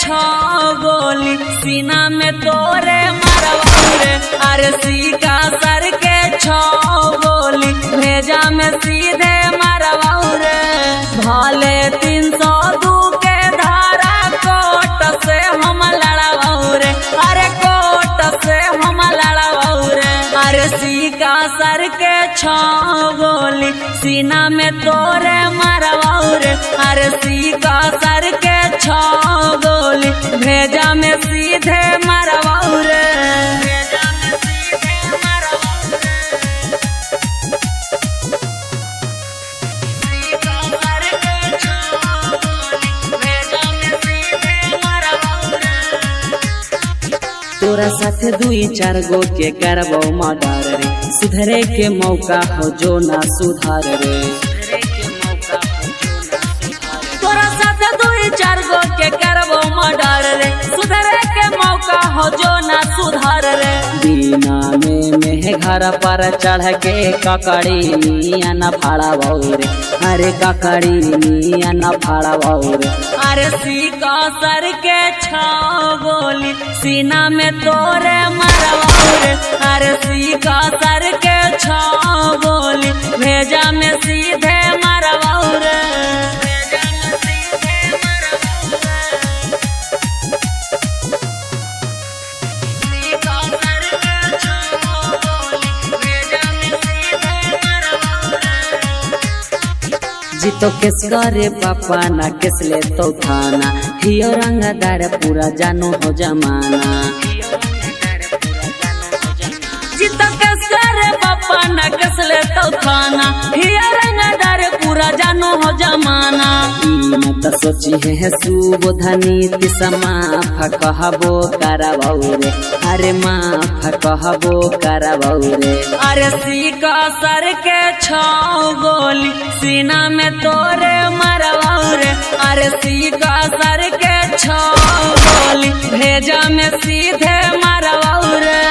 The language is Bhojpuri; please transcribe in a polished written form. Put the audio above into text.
छो गोली सीना में तोरे मरवाऊ रे। अरे सीका सर के छो गोली भेजा में सीधे मरवाऊ रे। भले 302 के धारा कोट से हम लड़वाऊ रे। अरे कोट से हम लड़वाऊ रे। अरे सीका सर के छो गोली सीना में तोरे मरवाऊ रे। अरे सीका सर के छो गोली भेजा में सीधे मरवाऊ रे। तोरा साथे 2-4 गो के करबो मर्डर रे। सुधरे के मौका हो जो ना सुधार रे। तोरा साथे 2-4 गो के करबो मर्डर रे। सुधरे के मौका हो जो ना सुधार रे। दीना में घर पर चढ़ के ककड़ी मिया न फाड़ाबो रे। अरे ककड़ी मिया न फाड़ाबो रे। अरे सीका सर के छो गोली सीना में तोरे मरवाऊ रे। अरे सीका सर के छो गोली भेजा में सीधे मरवाऊ रे। जीतो किस करे पापा ना किस ले तो थाना। हियो रंगदार पूरा जानो हो जमाना। जीतो किस करे पापा ना किस ले तो थाना। हियो रंगदार पूरा जानो हो जमाना। तो सोची है सुबोधनी माफ कहबो करबो रे। अरे माफ कहबो करबो रे। अरे सीका सर के छो गोली सीना में तोरे मरवाऊ रे। अरे सीका सर के छो गोली भेजा में सीधे मरवाऊ रे।